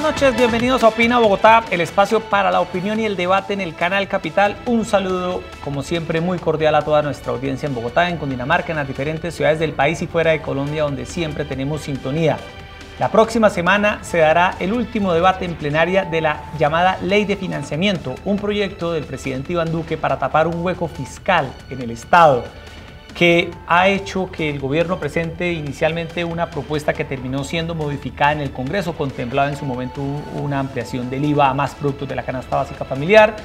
noches, bienvenidos a Opina Bogotá, el espacio para la opinión y el debate en el canal Capital. Un saludo, como siempre, muy cordial a toda nuestra audiencia en Bogotá, en Cundinamarca, en las diferentes ciudades del país y fuera de Colombia, donde siempre tenemos sintonía. La próxima semana se dará el último debate en plenaria de la llamada Ley de Financiamiento, un proyecto del presidente Iván Duque para tapar un hueco fiscal en el Estado, que ha hecho que el gobierno presente inicialmente una propuesta que terminó siendo modificada en el Congreso. Contemplaba en su momento una ampliación del IVA a más productos de la canasta básica familiar,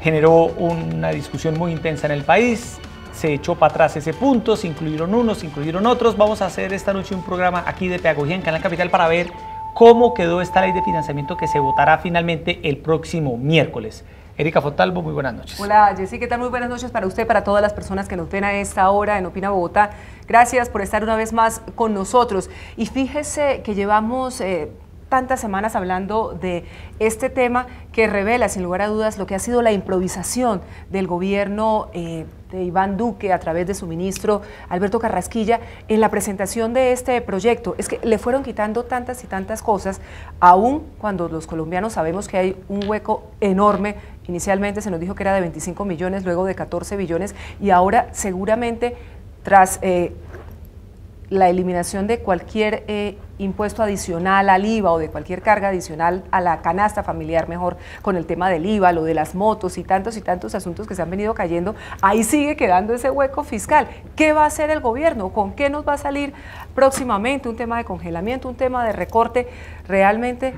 generó una discusión muy intensa en el país, se echó para atrás ese punto, se incluyeron unos, se incluyeron otros. Vamos a hacer esta noche un programa aquí de pedagogía en Canal Capital para ver cómo quedó esta ley de financiamiento que se votará finalmente el próximo miércoles. Erika Fontalvo, muy buenas noches. Hola, Jessy, ¿qué tal? Muy buenas noches para usted, para todas las personas que nos ven a esta hora en Opina Bogotá. Gracias por estar una vez más con nosotros. Y fíjese que llevamos tantas semanas hablando de este tema que revela, sin lugar a dudas, lo que ha sido la improvisación del gobierno de Iván Duque a través de su ministro Alberto Carrasquilla en la presentación de este proyecto. Es que le fueron quitando tantas y tantas cosas, aún cuando los colombianos sabemos que hay un hueco enorme. Inicialmente se nos dijo que era de 25 millones, luego de 14 billones y ahora seguramente tras la eliminación de cualquier impuesto adicional al IVA o de cualquier carga adicional a la canasta familiar, mejor con el tema del IVA, lo de las motos y tantos asuntos que se han venido cayendo, ahí sigue quedando ese hueco fiscal. ¿Qué va a hacer el gobierno? ¿Con qué nos va a salir próximamente? Un tema de congelamiento, un tema de recorte. Realmente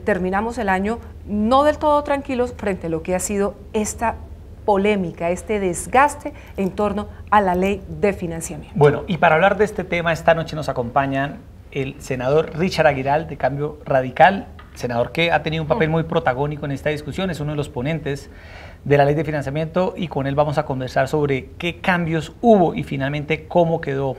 terminamos el año no del todo tranquilos frente a lo que ha sido esta polémica, este desgaste en torno a la ley de financiamiento. Bueno, y para hablar de este tema, esta noche nos acompañan el senador Richard Aguilar de Cambio Radical, senador que ha tenido un papel muy protagónico en esta discusión, es uno de los ponentes de la ley de financiamiento y con él vamos a conversar sobre qué cambios hubo y finalmente cómo quedó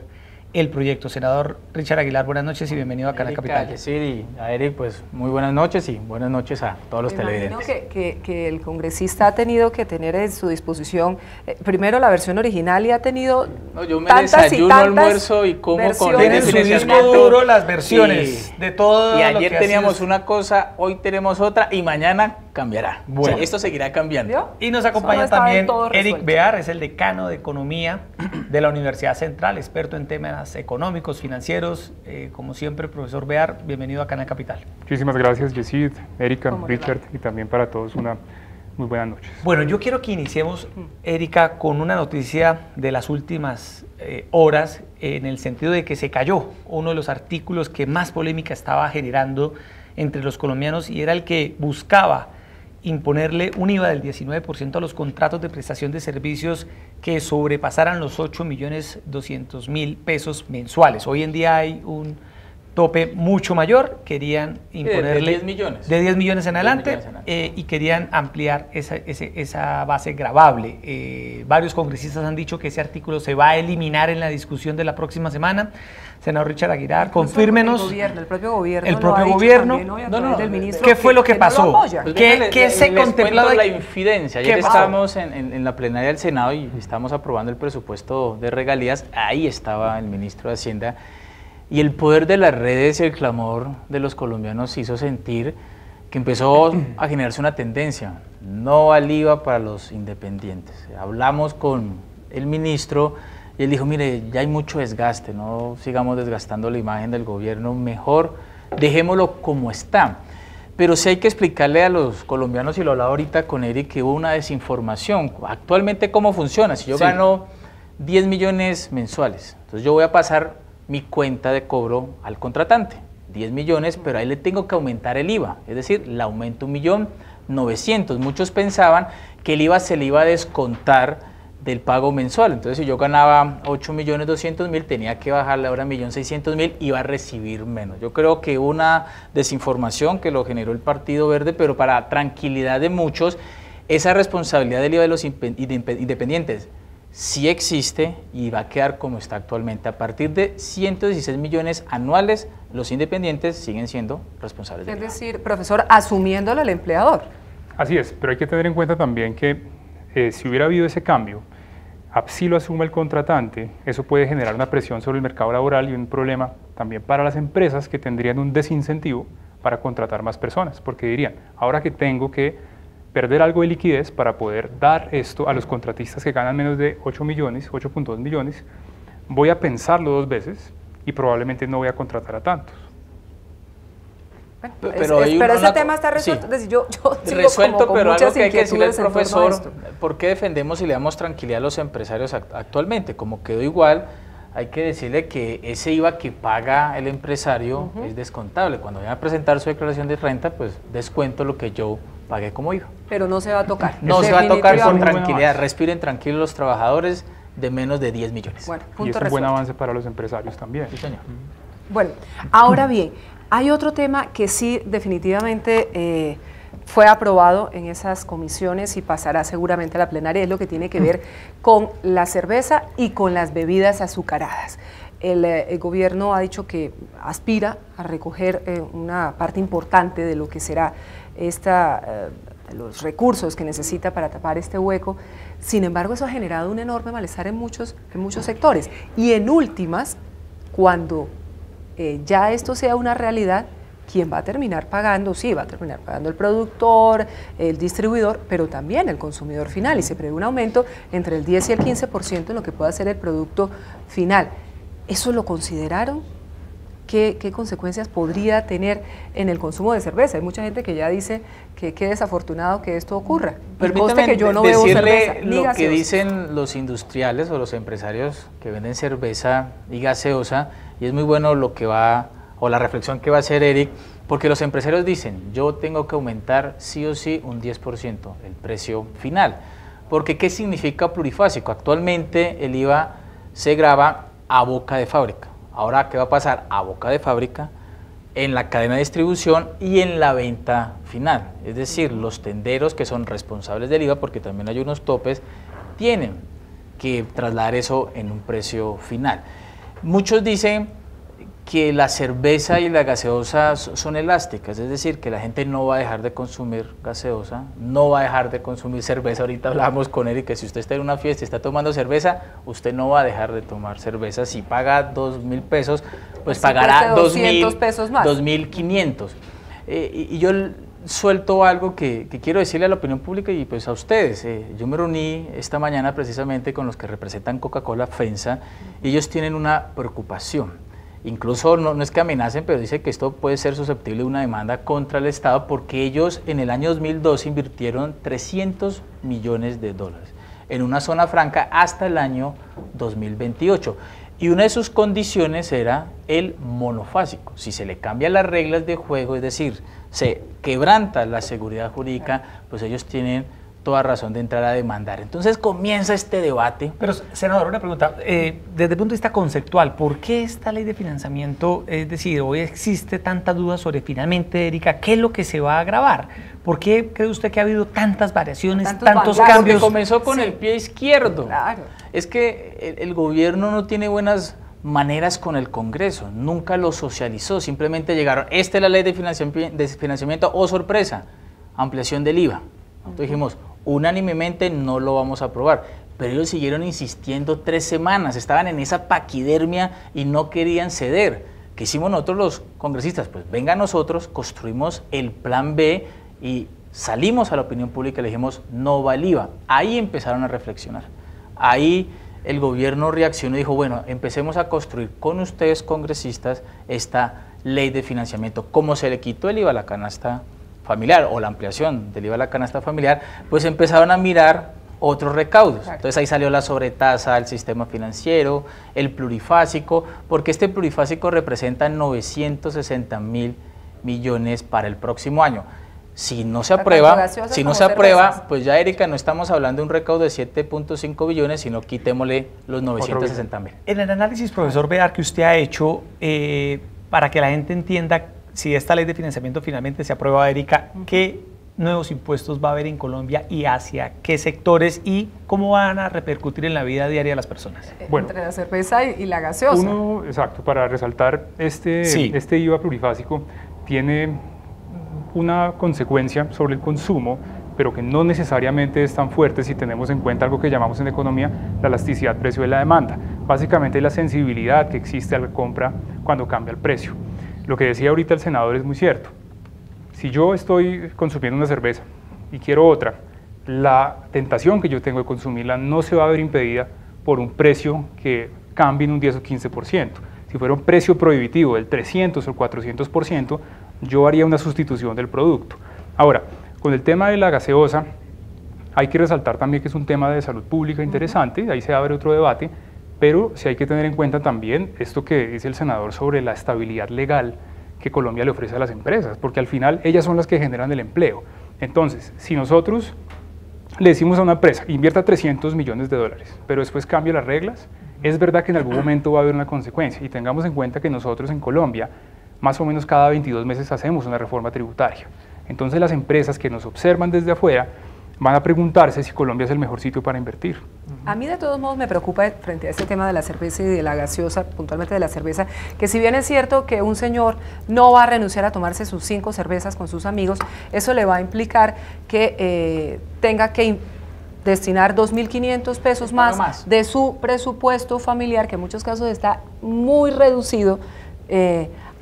el proyecto. Senador Richard Aguilar, buenas noches y bienvenido a Canal Capital. Sí, y a Eric, pues muy buenas noches y buenas noches a todos los televidentes. Que el congresista ha tenido que tener en su disposición primero la versión original y ha tenido yo me desayuno, almuerzo y como con en su disco duro las versiones de todo. Y ayer teníamos una cosa, hoy tenemos otra y mañana cambiará. Bueno, o sea, esto seguirá cambiando. ¿Vio? Y nos acompaña también Eric Bear, es el decano de Economía de la Universidad Central, experto en temas económicos, financieros. Como siempre, profesor Bear, bienvenido a Canal Capital. Muchísimas gracias, Yesid, Erika, Richard, y también para todos una muy buenas noches. Bueno, yo quiero que iniciemos, Erika, con una noticia de las últimas horas, en el sentido de que se cayó uno de los artículos que más polémica estaba generando entre los colombianos y era el que buscaba imponerle un IVA del 19% a los contratos de prestación de servicios que sobrepasaran los 8.200.000 pesos mensuales. Hoy en día hay un tope mucho mayor, querían imponerle de 10 millones. De 10 millones en adelante, y querían ampliar esa base gravable. Varios congresistas han dicho que ese artículo se va a eliminar en la discusión de la próxima semana. Senador Richard Aguilar, confírmenos. El propio gobierno. El propio gobierno. ¿Qué fue lo que pasó? Pues ¿Qué se contemplaba? La infidencia. Ayer estábamos en la plenaria del Senado y estamos aprobando el presupuesto de regalías. Ahí estaba el ministro de Hacienda. Y el poder de las redes y el clamor de los colombianos hizo sentir que empezó a generarse una tendencia. No al IVA para los independientes. Hablamos con el ministro y él dijo, mire, ya hay mucho desgaste, no sigamos desgastando la imagen del gobierno, mejor dejémoslo como está. Pero sí hay que explicarle a los colombianos, y lo hablaba ahorita con Eric, que hubo una desinformación. Actualmente, ¿cómo funciona? Si yo gano 10 millones mensuales, entonces yo voy a pasar mi cuenta de cobro al contratante, 10 millones, pero ahí le tengo que aumentar el IVA, es decir, le aumento 1.900.000. Muchos pensaban que el IVA se le iba a descontar del pago mensual, entonces si yo ganaba 8.200.000, tenía que bajarle ahora 1.600.000, iba a recibir menos. Yo creo que una desinformación que lo generó el Partido Verde, pero para tranquilidad de muchos, esa responsabilidad del IVA de los independientes sí existe y va a quedar como está actualmente. A partir de 116 millones anuales, los independientes siguen siendo responsables del IVA. Es decir, profesor, asumiéndolo el empleador. Así es, pero hay que tener en cuenta también que si hubiera habido ese cambio, si lo asume el contratante, eso puede generar una presión sobre el mercado laboral y un problema también para las empresas que tendrían un desincentivo para contratar más personas, porque dirían, ahora que tengo que perder algo de liquidez para poder dar esto a los contratistas que ganan menos de 8 millones, 8.2 millones, voy a pensarlo 2 veces y probablemente no voy a contratar a tantos. Pero ese tema está resuelto. Sí, yo resuelto, pero algo que hay que decirle al profesor, ¿por qué defendemos y le damos tranquilidad a los empresarios actualmente? Como quedó igual, hay que decirle que ese IVA que paga el empresario es descontable. Cuando vayan a presentar su declaración de renta, pues descuento lo que yo pagué como IVA. Pero no se va a tocar. No se va a tocar con tranquilidad. Respiren tranquilos los trabajadores de menos de 10 millones. Bueno, y es un buen avance para los empresarios también. Sí, señor. Bueno, ahora bien, hay otro tema que sí definitivamente fue aprobado en esas comisiones y pasará seguramente a la plenaria, es lo que tiene que ver con la cerveza y con las bebidas azucaradas. El gobierno ha dicho que aspira a recoger una parte importante de lo que será los recursos que necesita para tapar este hueco. Sin embargo, eso ha generado un enorme malestar en muchos sectores. Y en últimas, cuando ya esto sea una realidad, ¿quién va a terminar pagando? Sí, va a terminar pagando el productor, el distribuidor, pero también el consumidor final, y se prevé un aumento entre el 10 y el 15% en lo que pueda ser el producto final. ¿Eso lo consideraron? ¿Qué consecuencias podría tener en el consumo de cerveza? Hay mucha gente que ya dice que qué desafortunado que esto ocurra. Permítame que yo no bebo cerveza, lo que dicen los industriales o los empresarios que venden cerveza y gaseosa, y es muy bueno lo que va, o la reflexión que va a hacer Eric, porque los empresarios dicen, yo tengo que aumentar sí o sí un 10% el precio final. Porque ¿qué significa plurifásico? Actualmente el IVA se grava a boca de fábrica. Ahora, ¿qué va a pasar? A boca de fábrica, en la cadena de distribución y en la venta final. Es decir, los tenderos que son responsables del IVA, porque también hay unos topes, tienen que trasladar eso en un precio final. Muchos dicen que la cerveza y la gaseosa son elásticas, es decir, que la gente no va a dejar de consumir gaseosa, no va a dejar de consumir cerveza. Ahorita hablábamos con Eric que si usted está en una fiesta y está tomando cerveza, usted no va a dejar de tomar cerveza. Si paga 2.000 pesos, pues pagará 2.000 pesos más. 2.500. Y yo suelto algo que quiero decirle a la opinión pública y pues a ustedes. Yo me reuní esta mañana precisamente con los que representan Coca-Cola FEMSA y ellos tienen una preocupación. Incluso no es que amenacen, pero dice que esto puede ser susceptible de una demanda contra el Estado porque ellos en el año 2012 invirtieron $300 millones en una zona franca hasta el año 2028. Y una de sus condiciones era el monofásico. Si se le cambian las reglas de juego, es decir, se quebranta la seguridad jurídica, pues ellos tienen toda razón de entrar a demandar. Entonces comienza este debate. Pero, senador, una pregunta. Desde el punto de vista conceptual, ¿por qué esta ley de financiamiento, es decir, hoy existe tanta duda sobre finalmente, Erika, qué es lo que se va a grabar? ¿Por qué cree usted que ha habido tantas variaciones, tantos cambios? Porque comenzó con el pie izquierdo. Claro. Es que el gobierno no tiene buenas maneras con el Congreso, nunca lo socializó, simplemente llegaron, esta es la ley de financiamiento, oh sorpresa, ampliación del IVA. Nosotros dijimos, unánimemente no lo vamos a aprobar, pero ellos siguieron insistiendo 3 semanas, estaban en esa paquidermia y no querían ceder. ¿Qué hicimos nosotros los congresistas? Pues venga nosotros, construimos el plan B y salimos a la opinión pública y le dijimos, no va el IVA. Ahí empezaron a reflexionar, ahí el gobierno reaccionó y dijo, bueno, empecemos a construir con ustedes congresistas esta ley de financiamiento. Como se le quitó el IVA a la canasta familiar o la ampliación del IVA a la canasta familiar, pues empezaron a mirar otros recaudos. Exacto. Entonces ahí salió la sobretasa al sistema financiero, el plurifásico, porque este plurifásico representa 960.000 millones para el próximo año. Si no se aprueba, pues ya, Erika, no estamos hablando de un recaudo de 7.5 billones, sino quitémosle los 960.000. En el análisis, profesor Bedar, que usted ha hecho, para que la gente entienda si esta ley de financiamiento finalmente se aprueba, Erika, ¿qué nuevos impuestos va a haber en Colombia y hacia qué sectores y cómo van a repercutir en la vida diaria de las personas? Bueno, entre la cerveza y la gaseosa. Exacto, para resaltar, este IVA plurifásico tiene una consecuencia sobre el consumo, pero que no necesariamente es tan fuerte si tenemos en cuenta algo que llamamos en economía la elasticidad precio de la demanda. Básicamente la sensibilidad que existe a la compra cuando cambia el precio. Lo que decía ahorita el senador es muy cierto. Si yo estoy consumiendo una cerveza y quiero otra, la tentación que yo tengo de consumirla no se va a ver impedida por un precio que cambie en un 10 o 15%. Si fuera un precio prohibitivo del 300 o 400%, yo haría una sustitución del producto. Ahora, con el tema de la gaseosa, hay que resaltar también que es un tema de salud pública interesante, ahí se abre otro debate, pero sí hay que tener en cuenta también esto que dice el senador sobre la estabilidad legal que Colombia le ofrece a las empresas, porque al final ellas son las que generan el empleo. Entonces, si nosotros le decimos a una empresa, invierta 300 millones de dólares, pero después cambia las reglas, es verdad que en algún momento va a haber una consecuencia, y tengamos en cuenta que nosotros en Colombia, más o menos cada 22 meses hacemos una reforma tributaria. Entonces las empresas que nos observan desde afuera van a preguntarse si Colombia es el mejor sitio para invertir. A mí de todos modos me preocupa frente a este tema de la cerveza y de la gaseosa, puntualmente de la cerveza, que si bien es cierto que un señor no va a renunciar a tomarse sus 5 cervezas con sus amigos, eso le va a implicar que tenga que destinar 2.500 pesos más de su presupuesto familiar, que en muchos casos está muy reducido,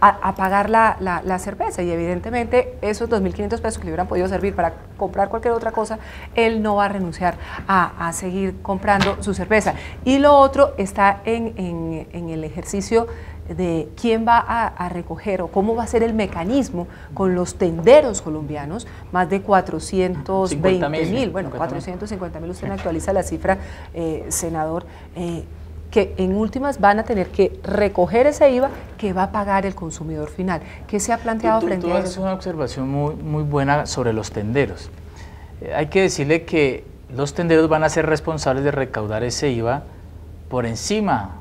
a pagar la cerveza, y evidentemente esos 2.500 pesos que le hubieran podido servir para comprar cualquier otra cosa, él no va a renunciar a seguir comprando su cerveza. Y lo otro está en el ejercicio de quién va a recoger o cómo va a ser el mecanismo con los tenderos colombianos, más de 420.000, bueno, 450.000, usted me actualiza la cifra, senador, que en últimas van a tener que recoger ese IVA que va a pagar el consumidor final. ¿Qué se ha planteado frente a eso? Es una observación muy buena sobre los tenderos. Hay que decirle que los tenderos van a ser responsables de recaudar ese IVA por encima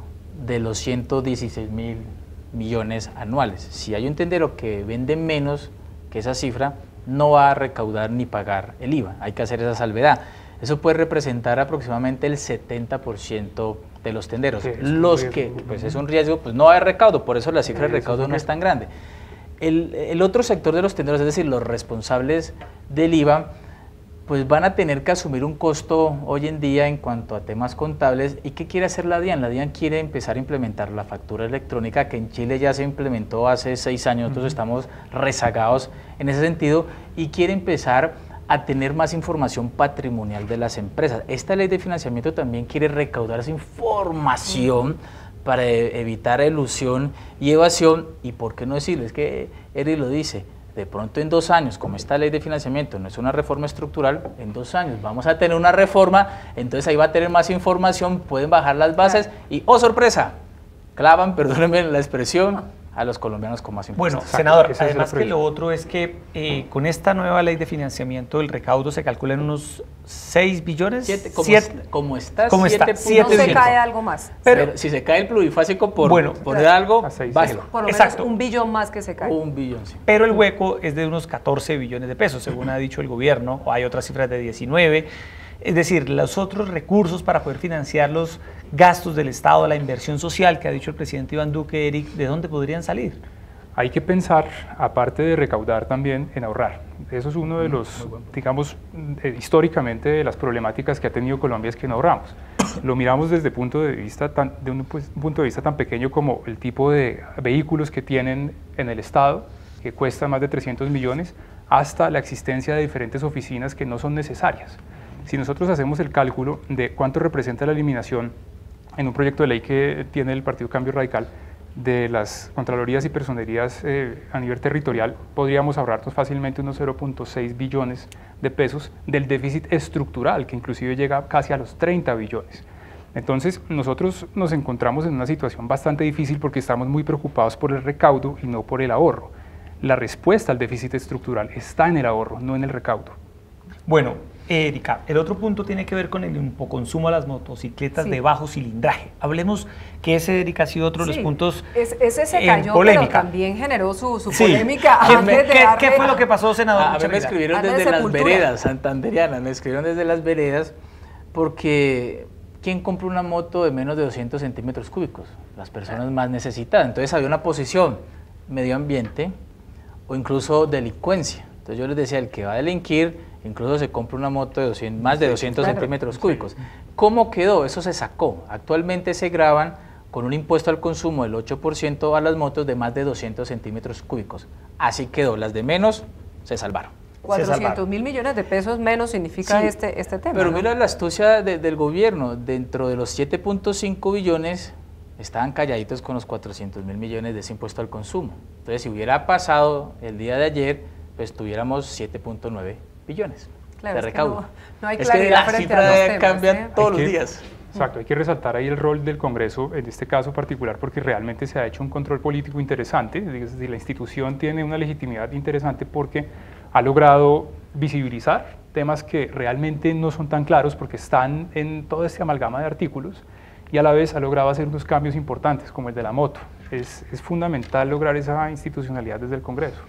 de los 116.000 millones anuales. Si hay un tendero que vende menos que esa cifra, no va a recaudar ni pagar el IVA. Hay que hacer esa salvedad. Eso puede representar aproximadamente el 70% de los tenderos. Los que, pues es un riesgo, pues no hay recaudo, por eso la cifra de recaudo no es tan grande. El otro sector de los tenderos, es decir, los responsables del IVA, pues van a tener que asumir un costo hoy en día en cuanto a temas contables. ¿Y qué quiere hacer la DIAN? La DIAN quiere empezar a implementar la factura electrónica, que en Chile ya se implementó hace 6 años, nosotros estamos rezagados en ese sentido, y quiere empezar a tener más información patrimonial de las empresas. Esta ley de financiamiento también quiere recaudar esa información para evitar elusión y evasión, y por qué no decirlo, es que Eri lo dice, de pronto en 2 años, como esta ley de financiamiento no es una reforma estructural, en 2 años vamos a tener una reforma, entonces ahí va a tener más información, pueden bajar las bases y, ¡oh sorpresa!, clavan, perdónenme la expresión, a los colombianos con más impuestos. Bueno, senador, además que lo otro es que con esta nueva ley de financiamiento el recaudo se calcula en unos 6 billones. ¿Cómo está? No se cae algo más. Pero si se cae el plurifásico por poner algo, bájelo. Por lo menos 1 billón más que se cae. 1 billón, sí. Pero el hueco es de unos 14 billones de pesos, según ha dicho el gobierno, o hay otras cifras de 19. Es decir, los otros recursos para poder financiar los gastos del Estado, la inversión social que ha dicho el presidente Iván Duque, Eric, ¿de dónde podrían salir? Hay que pensar, aparte de recaudar, también en ahorrar. Eso es uno de los, digamos, históricamente de las problemáticas que ha tenido Colombia, es que no ahorramos. Lo miramos desde un punto de vista tan pequeño como el tipo de vehículos que tienen en el Estado, que cuestan más de 300 millones, hasta la existencia de diferentes oficinas que no son necesarias. Si nosotros hacemos el cálculo de cuánto representa la eliminación en un proyecto de ley que tiene el Partido Cambio Radical de las contralorías y personerías a nivel territorial, podríamos ahorrarnos fácilmente unos 0.6 billones de pesos del déficit estructural, que inclusive llega casi a los 30 billones. Entonces, nosotros nos encontramos en una situación bastante difícil porque estamos muy preocupados por el recaudo y no por el ahorro. La respuesta al déficit estructural está en el ahorro, no en el recaudo. Bueno, Erika, el otro punto tiene que ver con el consumo a las motocicletas de bajo cilindraje. Hablemos que ese, Erika, ha sido otro de los puntos ese se cayó, polémica. Pero también generó su polémica. ¿Qué fue lo que pasó, senador? A mí me escribieron desde las veredas santanderianas, me escribieron desde las veredas porque ¿quién compra una moto de menos de 200 centímetros cúbicos? Las personas más necesitadas. Entonces había una posición, medio ambiente o incluso delincuencia. Entonces yo les decía, el que va a delinquir, incluso se compra una moto de más de 200 centímetros cúbicos. ¿Cómo quedó? Eso se sacó. Actualmente se graban con un impuesto al consumo del 8% a las motos de más de 200 centímetros cúbicos. Así quedó. Las de menos se salvaron. 400.000 millones de pesos menos significa este tema. Pero ¿no? mira la astucia del gobierno, dentro de los 7.5 billones estaban calladitos con los 400.000 millones de ese impuesto al consumo. Entonces, si hubiera pasado el día de ayer, pues tuviéramos 7.9 billones de recaudo. No hay claridad frente a los temas, cambian todos los días. Exacto, hay que resaltar ahí el rol del Congreso, en este caso particular, porque realmente se ha hecho un control político interesante, es decir, la institución tiene una legitimidad interesante porque ha logrado visibilizar temas que realmente no son tan claros porque están en todo este amalgama de artículos y a la vez ha logrado hacer unos cambios importantes como el de la moto. Es fundamental lograr esa institucionalidad desde el Congreso.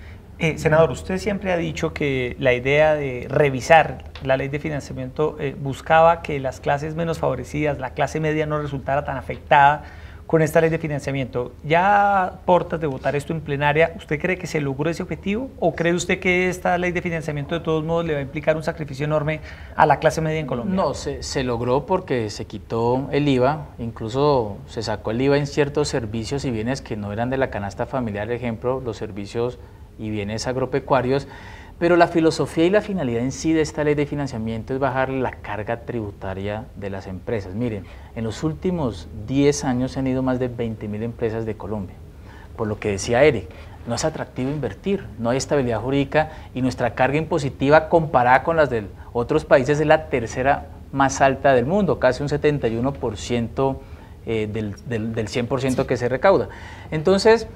Senador, usted siempre ha dicho que la idea de revisar la ley de financiamiento buscaba que las clases menos favorecidas, la clase media, no resultara tan afectada con esta ley de financiamiento. Ya a puertas de votar esto en plenaria, ¿usted cree que se logró ese objetivo o cree usted que esta ley de financiamiento de todos modos le va a implicar un sacrificio enorme a la clase media en Colombia? No, se logró porque se quitó el IVA, incluso se sacó el IVA en ciertos servicios y bienes que no eran de la canasta familiar, por ejemplo, los servicios y bienes agropecuarios, pero la filosofía y la finalidad en sí de esta ley de financiamiento es bajar la carga tributaria de las empresas. Miren, en los últimos 10 años se han ido más de 20.000 empresas de Colombia, por lo que decía Eric, no es atractivo invertir, no hay estabilidad jurídica y nuestra carga impositiva comparada con las de otros países es la tercera más alta del mundo, casi un 71% del 100% que se recauda. Entonces,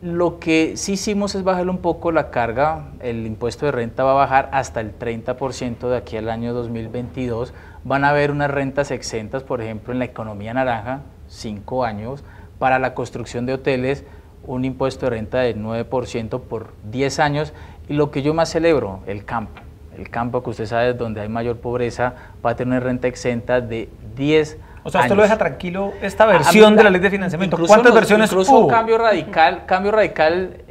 lo que sí hicimos es bajarle un poco la carga, el impuesto de renta va a bajar hasta el 30% de aquí al año 2022, van a haber unas rentas exentas, por ejemplo, en la economía naranja, 5 años, para la construcción de hoteles, un impuesto de renta del 9% por 10 años, y lo que yo más celebro, el campo que usted sabe es donde hay mayor pobreza, va a tener una renta exenta de 10 años. O sea, ¿usted lo deja tranquilo esta versión de la ley de financiamiento? ¿Cuántas versiones hubo? Incluso Cambio Radical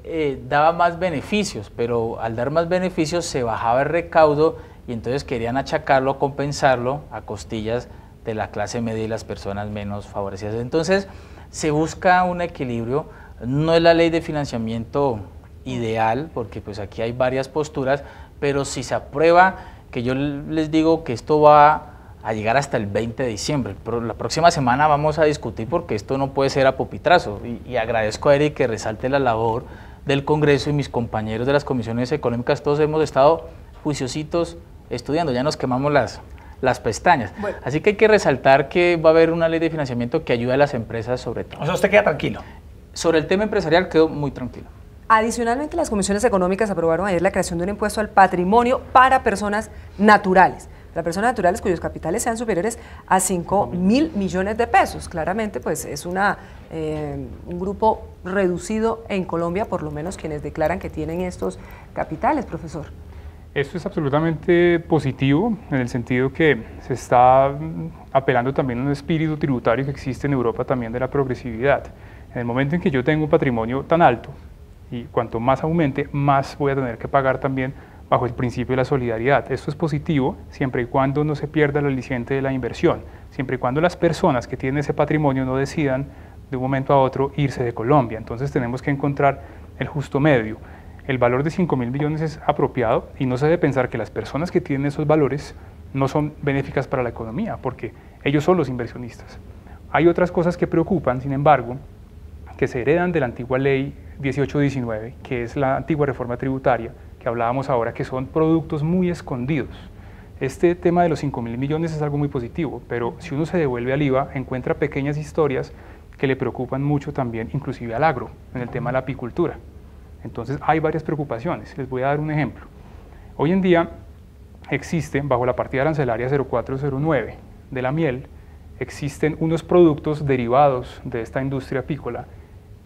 daba más beneficios, pero al dar más beneficios se bajaba el recaudo y entonces querían achacarlo, compensarlo a costillas de la clase media y las personas menos favorecidas. Entonces se busca un equilibrio, no es la ley de financiamiento ideal, porque pues aquí hay varias posturas, pero si se aprueba, que yo les digo que esto va a llegar hasta el 20 de diciembre, pero la próxima semana vamos a discutir porque esto no puede ser a pupitrazo y agradezco a Eric que resalte la labor del Congreso y mis compañeros de las comisiones económicas, todos hemos estado juiciositos estudiando, ya nos quemamos las pestañas, bueno. Así que hay que resaltar que va a haber una ley de financiamiento que ayude a las empresas sobre todo. O sea, ¿usted queda tranquilo? Sobre el tema empresarial quedo muy tranquilo. Adicionalmente, las comisiones económicas aprobaron ayer la creación de un impuesto al patrimonio para personas naturales. Para personas naturales cuyos capitales sean superiores a 5.000 millones de pesos. Claramente, pues es un grupo reducido en Colombia, por lo menos quienes declaran que tienen estos capitales, profesor. Esto es absolutamente positivo en el sentido que se está apelando también a un espíritu tributario que existe en Europa también de la progresividad. En el momento en que yo tengo un patrimonio tan alto y cuanto más aumente, más voy a tener que pagar también bajo el principio de la solidaridad. Esto es positivo siempre y cuando no se pierda el aliciente de la inversión, siempre y cuando las personas que tienen ese patrimonio no decidan de un momento a otro irse de Colombia. Entonces tenemos que encontrar el justo medio. El valor de 5.000 millones es apropiado y no se debe pensar que las personas que tienen esos valores no son benéficas para la economía, porque ellos son los inversionistas. Hay otras cosas que preocupan, sin embargo, que se heredan de la antigua ley 1819, que es la antigua reforma tributaria, que hablábamos ahora, que son productos muy escondidos. Este tema de los 5.000 millones es algo muy positivo, pero si uno se devuelve al IVA, encuentra pequeñas historias que le preocupan mucho también, inclusive al agro, en el tema de la apicultura. Entonces hay varias preocupaciones, les voy a dar un ejemplo. Hoy en día existen, bajo la partida arancelaria 0409 de la miel, existen unos productos derivados de esta industria apícola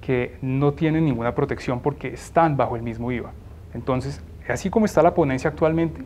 que no tienen ninguna protección porque están bajo el mismo IVA. Entonces, así como está la ponencia actualmente,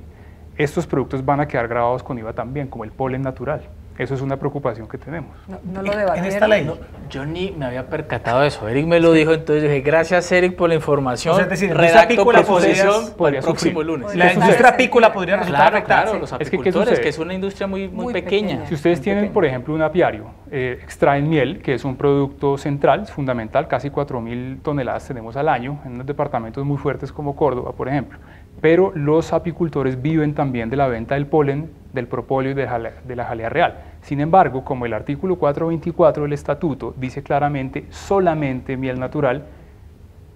estos productos van a quedar grabados con IVA también, como el polen natural. Eso es una preocupación que tenemos. No lo debatieron. En esta ley, yo ni me había percatado de eso. Eric me lo dijo, entonces dije, gracias Eric por la información. O sea, es decir, redacto proposición por el próximo lunes. La industria apícola podría resultar afectada. Claro, los apicultores, que es una industria muy pequeña. Si ustedes tienen, por ejemplo, un apiario, extraen miel, que es un producto central, fundamental, casi 4.000 toneladas tenemos al año, en unos departamentos muy fuertes como Córdoba, por ejemplo. pero los apicultores viven también de la venta del polen, del propóleo y de la jalea real. Sin embargo, como el artículo 424 del estatuto dice claramente solamente miel natural,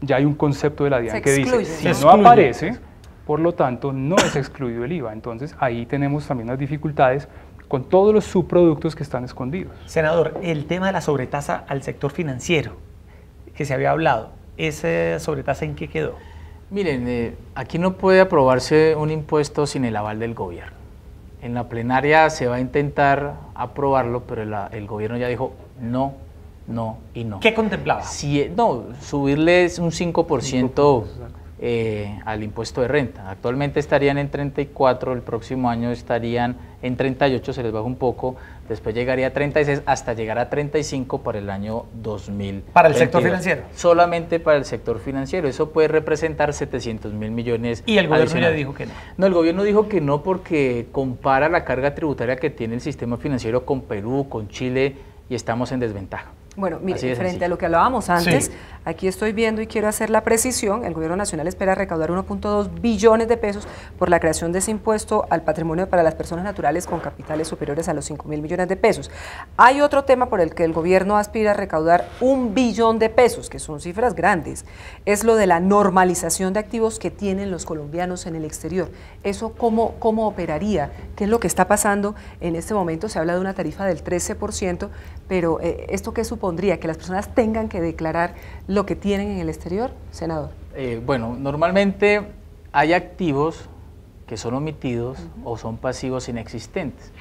ya hay un concepto de la DIAN que dice, si no aparece, por lo tanto no es excluido el IVA. Entonces ahí tenemos también unas dificultades con todos los subproductos que están escondidos. Senador, el tema de la sobretasa al sector financiero, que se había hablado, ¿esa sobretasa en qué quedó? Miren, aquí no puede aprobarse un impuesto sin el aval del gobierno. En la plenaria se va a intentar aprobarlo, pero el gobierno ya dijo no, no y no. ¿Qué contemplaba? No, subirles un 5%, al impuesto de renta. Actualmente estarían en 34, el próximo año estarían en 38, se les baja un poco, después llegaría a 36 hasta llegar a 35 para el año 2000. ¿Para el sector financiero? Solamente para el sector financiero, eso puede representar 700.000 millones. ¿Y el gobierno ya dijo que no? No, el gobierno dijo que no porque compara la carga tributaria que tiene el sistema financiero con Perú, con Chile y estamos en desventaja. Bueno, mire, frente a lo que hablábamos antes, aquí estoy viendo y quiero hacer la precisión, el gobierno nacional espera recaudar 1.2 billones de pesos por la creación de ese impuesto al patrimonio para las personas naturales con capitales superiores a los 5.000 millones de pesos. Hay otro tema por el que el gobierno aspira a recaudar 1 billón de pesos, que son cifras grandes, es lo de la normalización de activos que tienen los colombianos en el exterior. ¿Eso cómo operaría? ¿Qué es lo que está pasando en este momento? Se habla de una tarifa del 13%, pero ¿esto qué supondría? ¿Que las personas tengan que declarar lo que tienen en el exterior, senador? Bueno, normalmente hay activos que son omitidos o son pasivos inexistentes.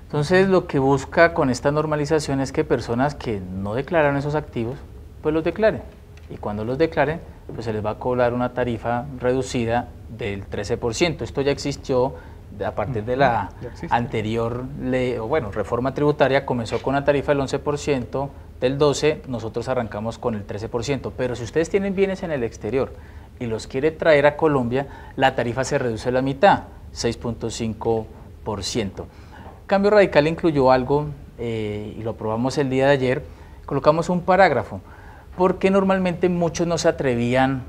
Entonces, lo que busca con esta normalización es que personas que no declararon esos activos, pues los declaren. Y cuando los declaren, pues se les va a cobrar una tarifa reducida del 13%. Esto ya existió a partir de la anterior ley, reforma tributaria, comenzó con una tarifa del 11%, del 12%, nosotros arrancamos con el 13%, pero si ustedes tienen bienes en el exterior y los quiere traer a Colombia, la tarifa se reduce a la mitad, 6.5%. Cambio Radical incluyó algo, y lo aprobamos el día de ayer, colocamos un parágrafo, porque normalmente muchos no se atrevían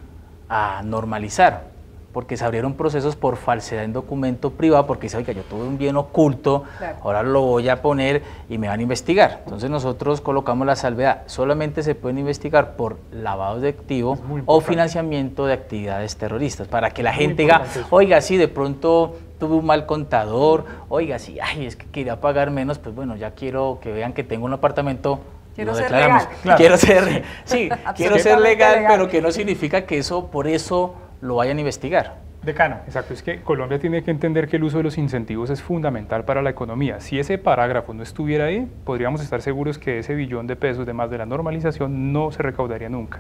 a normalizar, porque se abrieron procesos por falsedad en documento privado, porque dice, oiga, yo tuve un bien oculto, ahora lo voy a poner y me van a investigar. Entonces nosotros colocamos la salvedad, solamente se pueden investigar por lavado de activos o financiamiento de actividades terroristas, para que la gente diga, oiga, sí, de pronto tuve un mal contador, oiga, sí, ay, es que quería pagar menos, pues bueno, ya quiero que vean que tengo un apartamento. Quiero ser legal. Claro. Quiero ser legal, pero que no significa que por eso lo vayan a investigar. Decano. Exacto, es que Colombia tiene que entender que el uso de los incentivos es fundamental para la economía. Si ese parágrafo no estuviera ahí, podríamos estar seguros que ese billón de pesos de más de la normalización no se recaudaría nunca,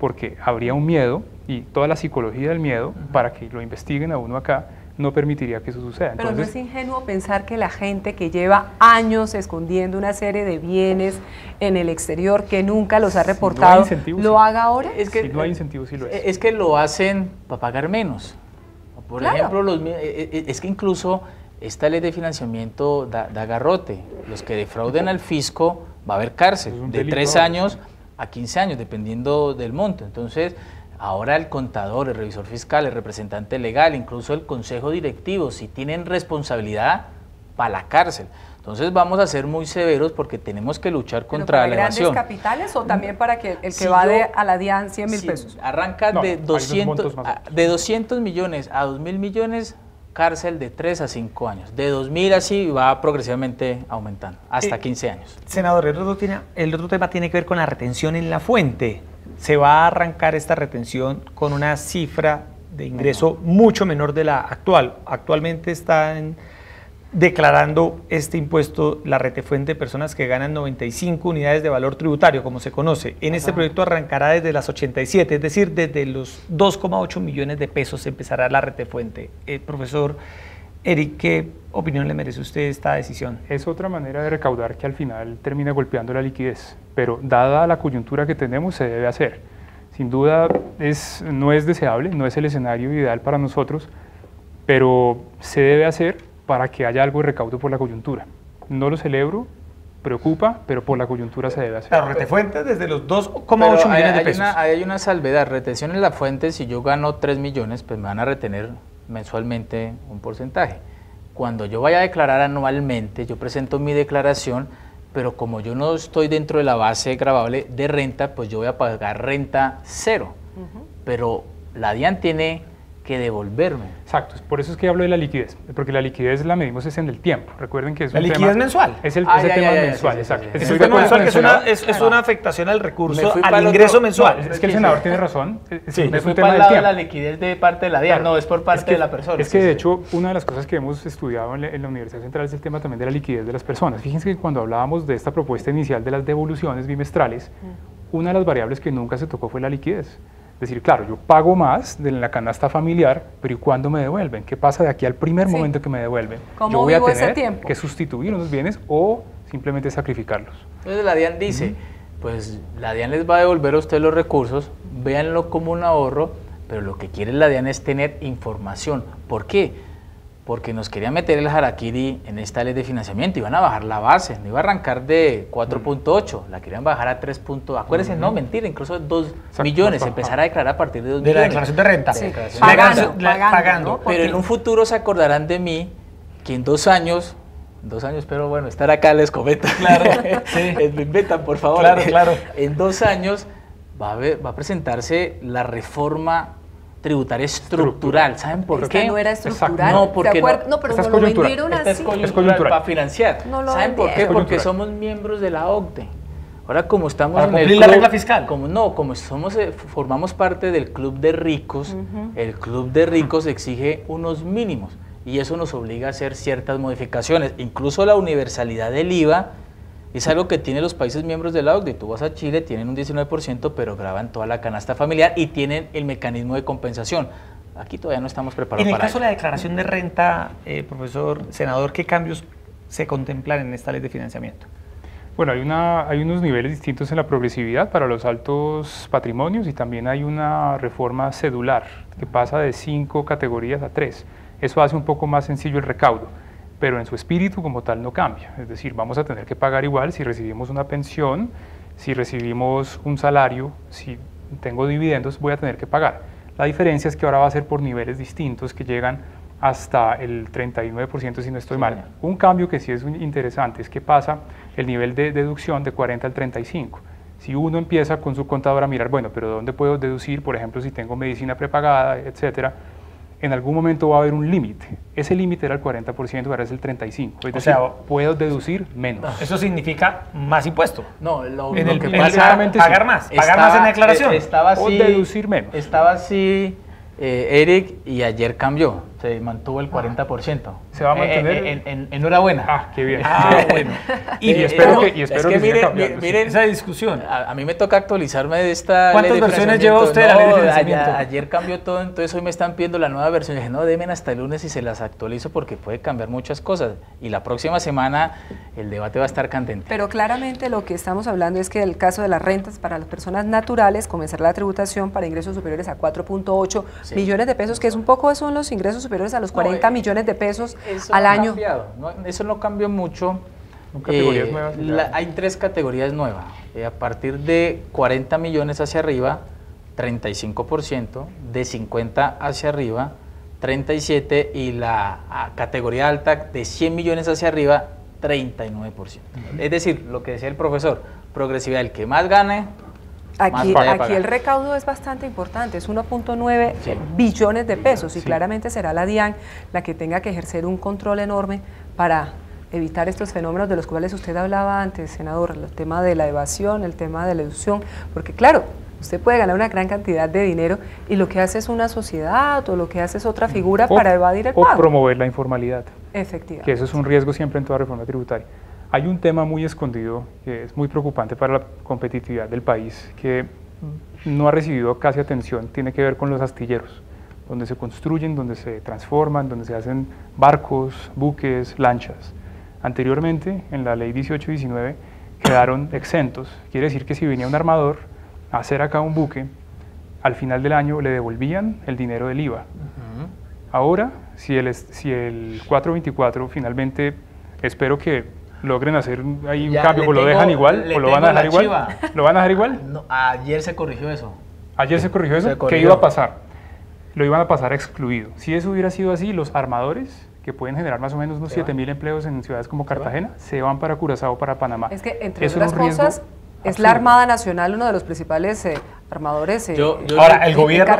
porque habría un miedo y toda la psicología del miedo para que lo investiguen a uno acá no permitiría que eso suceda. Pero entonces, no es ingenuo pensar que la gente que lleva años escondiendo una serie de bienes en el exterior que nunca los ha reportado, ¿lo haga ahora? Es que si no hay incentivos, sí lo es. Es que lo hacen para pagar menos. Por ejemplo, es que incluso esta ley de financiamiento da garrote. Los que defrauden al fisco va a haber cárcel de 3 años a 15 años, dependiendo del monto. Entonces, ahora el contador, el revisor fiscal, el representante legal, incluso el consejo directivo, si tienen responsabilidad, para la cárcel. Entonces vamos a ser muy severos porque tenemos que luchar contra la evasión. ¿Para grandes capitales o también para que el que a la DIAN 100.000 pesos? Arranca de 200 millones a 2.000 millones, cárcel de 3 a 5 años. De 2.000 así va progresivamente aumentando, hasta 15 años. Senador, el otro tema tiene que ver con la retención en la fuente. Se va a arrancar esta retención con una cifra de ingreso mucho menor de la actual. Actualmente están declarando este impuesto la retefuente de personas que ganan 95 unidades de valor tributario, como se conoce. En este proyecto arrancará desde las 87, es decir, desde los 2,8 millones de pesos empezará la retefuente. Profesor Eric, ¿qué opinión le merece a usted esta decisión? Es otra manera de recaudar que al final termina golpeando la liquidez, pero dada la coyuntura que tenemos se debe hacer. Sin duda no es deseable, no es el escenario ideal para nosotros, pero se debe hacer para que haya algo de recaudo por la coyuntura. No lo celebro, preocupa, pero por la coyuntura se debe hacer. Claro, Retefuentes desde los 2,8 millones de pesos. Hay una salvedad, retención en la fuente, si yo gano 3 millones, pues me van a retener mensualmente un porcentaje. Cuando yo vaya a declarar anualmente, yo presento mi declaración, pero como yo no estoy dentro de la base gravable de renta, pues yo voy a pagar renta cero. Pero la DIAN tiene que devolverme. Exacto, por eso es que hablo de la liquidez, porque la liquidez la medimos es en el tiempo. Recuerden que es la liquidez mensual. Es el tema mensual, exacto. Es el tema mensual, que es una afectación al recurso, al ingreso mensual. Es que el senador tiene razón. Sí, es un tema del tiempo. La liquidez de parte de la DIAN, no es por parte de la persona. Es que de hecho, una de las cosas que hemos estudiado en la Universidad Central es el tema también de la liquidez de las personas. Fíjense que cuando hablábamos de esta propuesta inicial de las devoluciones bimestrales, una de las variables que nunca se tocó fue la liquidez. Es decir, claro, yo pago más de la canasta familiar, pero ¿y cuándo me devuelven? ¿Qué pasa de aquí al primer momento que me devuelven? Yo voy a tener que sustituir unos bienes o simplemente sacrificarlos. Entonces la DIAN dice, pues la DIAN les va a devolver a ustedes los recursos, véanlo como un ahorro, pero lo que quiere la DIAN es tener información. ¿Por qué? Porque nos querían meter el harakiri en esta ley de financiamiento, iban a bajar la base, no iba a arrancar de 4.8, la querían bajar a 3. Acuérdense, no, mentira, incluso 2 millones, empezar a declarar a partir de 2 millones. De la declaración de renta. Sí. Pagando. ¿No? Pero en un futuro se acordarán de mí que en 2 años, pero bueno, estar acá les comento. Claro, sí. Me inventan, por favor. Claro. En 2 años va a presentarse la reforma tributaria estructural. ¿Saben por qué? No era estructural. No, porque no, pero no lo vendieron así. Es coyuntural para financiar. No ¿Saben por qué? Porque somos miembros de la OCDE. Ahora como estamos para en cumplir el club, la regla fiscal. Como formamos parte del club de ricos, el club de ricos exige unos mínimos y eso nos obliga a hacer ciertas modificaciones. Incluso la universalidad del IVA es algo que tienen los países miembros de la OCDE. Tú vas a Chile, tienen un 19%, pero graban toda la canasta familiar y tienen el mecanismo de compensación. Aquí todavía no estamos preparados para En el caso de la declaración de renta, profesor, senador, ¿qué cambios se contemplan en esta ley de financiamiento? Bueno, hay unos niveles distintos en la progresividad para los altos patrimonios y también hay una reforma cedular que pasa de 5 categorías a 3. Eso hace un poco más sencillo el recaudo, pero en su espíritu como tal no cambia. Es decir, vamos a tener que pagar igual si recibimos una pensión, si recibimos un salario, si tengo dividendos, voy a tener que pagar. La diferencia es que ahora va a ser por niveles distintos que llegan hasta el 39% si no estoy mal. Un cambio que sí es interesante es que pasa el nivel de deducción de 40 al 35. Si uno empieza con su contador a mirar, bueno, pero ¿dónde puedo deducir? Por ejemplo, si tengo medicina prepagada, etcétera, en algún momento va a haber un límite. Ese límite era el 40%, ahora es el 35%. Es decir, puedo deducir menos. ¿Eso significa más impuesto? No, lo que pasa es pagar más en la declaración. O deducir menos. Estaba así, Eric, y ayer cambió. Se mantuvo el 40%. ¿Se va a mantener? Enhorabuena. Ah, qué bien. Bueno. Y espero que miren esa discusión. A mí me toca actualizarme de esta ¿Cuántas ley de versiones lleva usted de la ley de financiamiento? Ayer cambió todo, entonces hoy me están pidiendo la nueva versión. Y dije, no, denme hasta el lunes y se las actualizo porque puede cambiar muchas cosas. Y la próxima semana el debate va a estar candente. Pero claramente lo que estamos hablando es que en el caso de las rentas para las personas naturales, comenzar la tributación para ingresos superiores a 4.8 millones de pesos, que es un poco son los ingresos superiores a los 40 millones de pesos al año. Eso no cambió mucho. Son categorías nuevas. Hay 3 categorías nuevas. A partir de 40 millones hacia arriba, 35%, de 50 hacia arriba, 37%, y la categoría alta de 100 millones hacia arriba, 39%. Es decir, lo que decía el profesor, progresividad, el que más gane, Aquí el recaudo es bastante importante, es 1.9 billones de pesos y claramente será la DIAN la que tenga que ejercer un control enorme para evitar estos fenómenos de los cuales usted hablaba antes, senador, el tema de la evasión, el tema de la ilusión, porque claro, usted puede ganar una gran cantidad de dinero y lo que hace es una sociedad o lo que hace es otra figura para evadir el pago. O promover la informalidad. Efectivamente. Que eso es un riesgo siempre en toda reforma tributaria. Hay un tema muy escondido que es muy preocupante para la competitividad del país, que no ha recibido casi atención, tiene que ver con los astilleros, donde se construyen, donde se transforman, donde se hacen barcos, buques, lanchas. Anteriormente, en la ley 1819, quedaron exentos. Quiere decir que si venía un armador a hacer acá un buque, al final del año le devolvían el dinero del IVA. Ahora, si el 424 finalmente, espero que logren hacer ahí un cambio, o lo dejan igual, o lo van a dejar igual. ¿Lo van a dejar igual? No, ayer se corrigió eso. ¿Ayer se corrigió eso? ¿Qué iba a pasar? Lo iban a pasar excluido. Si eso hubiera sido así, los armadores, que pueden generar más o menos unos 7.000 empleos en ciudades como Cartagena, se van para Curazao, para Panamá. Es que, entre otras cosas, es la Armada Nacional uno de los principales armadores. Ahora, al gobierno,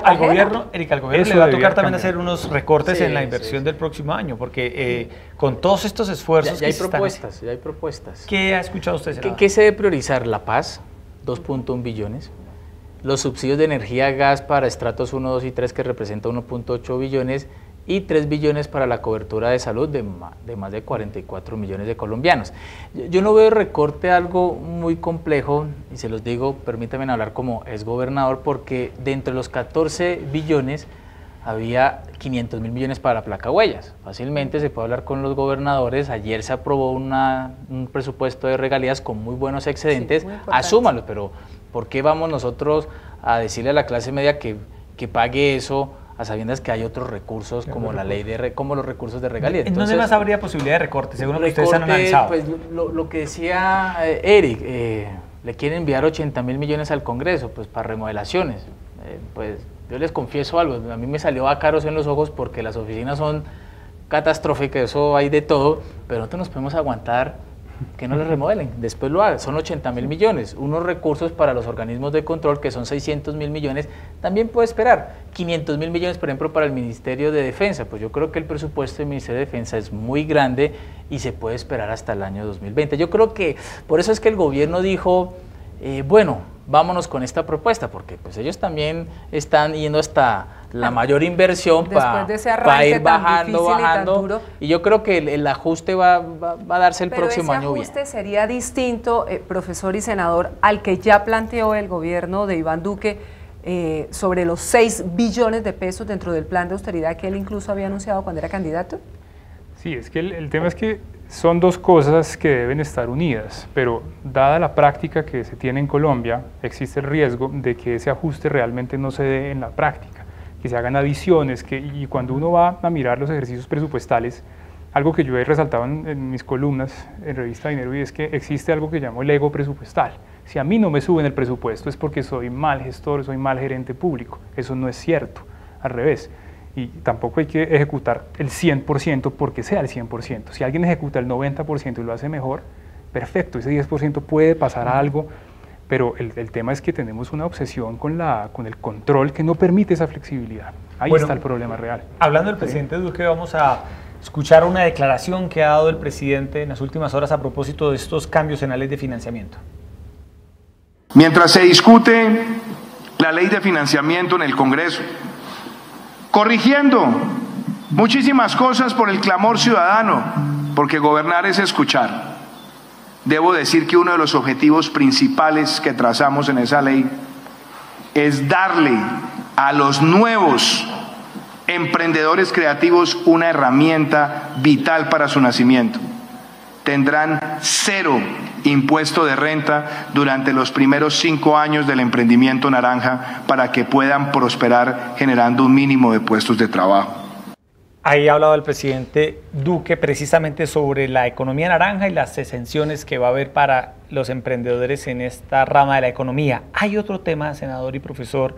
Erika, al gobierno le va a tocar también hacer unos recortes en la inversión del próximo año, porque con todos estos esfuerzos ya hay propuestas, ya hay propuestas. ¿Qué ha escuchado usted, senador? ¿Qué se debe priorizar? La paz, 2.1 billones. Los subsidios de energía, gas para estratos 1, 2 y 3, que representa 1.8 billones, y 3 billones para la cobertura de salud de más de 44 millones de colombianos. Yo no veo recorte algo muy complejo, y se los digo, permítanme hablar como exgobernador, porque dentro de los 14 billones había 500.000 millones para la placa huellas. Fácilmente se puede hablar con los gobernadores. Ayer se aprobó un presupuesto de regalías con muy buenos excedentes, asúmalos, pero ¿por qué vamos nosotros a decirle a la clase media que pague eso a sabiendas que hay otros recursos como la ley como los recursos de regalías? ¿En dónde más habría posibilidad de recorte, según lo que ustedes han analizado? Pues lo que decía Eric, le quieren enviar 80.000 millones al Congreso, pues para remodelaciones. Pues yo les confieso algo, a mí me salió a caros en los ojos porque las oficinas son catastróficas, eso hay de todo, pero nosotros nos podemos aguantar que no les remodelen, después lo hagan. Son 80.000 millones, unos recursos para los organismos de control que son 600.000 millones, también puede esperar. 500.000 millones, por ejemplo, para el Ministerio de Defensa, pues yo creo que el presupuesto del Ministerio de Defensa es muy grande y se puede esperar hasta el año 2020. Yo creo que por eso es que el gobierno dijo, bueno, vámonos con esta propuesta, porque pues ellos también están yendo hasta la mayor inversión para ir bajando, y yo creo que el ajuste va a darse el próximo año bien. Pero ese ajuste sería distinto, profesor y senador, al que ya planteó el gobierno de Iván Duque sobre los 6 billones de pesos dentro del plan de austeridad que él incluso había anunciado cuando era candidato. Sí, es que el tema es que son dos cosas que deben estar unidas, pero dada la práctica que se tiene en Colombia, existe el riesgo de que ese ajuste realmente no se dé en la práctica, que se hagan adiciones, y cuando uno va a mirar los ejercicios presupuestales, algo que yo he resaltado en mis columnas en Revista Dinero, y es que existe algo que llamo el ego presupuestal. Si a mí no me suben el presupuesto es porque soy mal gestor, soy mal gerente público. Eso no es cierto, al revés. Y tampoco hay que ejecutar el 100% porque sea el 100%. Si alguien ejecuta el 90% y lo hace mejor, perfecto, ese 10% puede pasar a algo, pero el tema es que tenemos una obsesión con el control que no permite esa flexibilidad. Ahí está el problema real. Hablando del presidente Duque, vamos a escuchar una declaración que ha dado el presidente en las últimas horas a propósito de estos cambios en la ley de financiamiento. Mientras se discute la ley de financiamiento en el Congreso, corrigiendo muchísimas cosas por el clamor ciudadano, porque gobernar es escuchar. Debo decir que uno de los objetivos principales que trazamos en esa ley es darle a los nuevos emprendedores creativos una herramienta vital para su nacimiento. Tendrán 0 impuesto de renta durante los primeros 5 años del emprendimiento naranja para que puedan prosperar generando un mínimo de puestos de trabajo. Ahí ha hablado el presidente Duque precisamente sobre la economía naranja y las exenciones que va a haber para los emprendedores en esta rama de la economía. Hay otro tema, senador y profesor,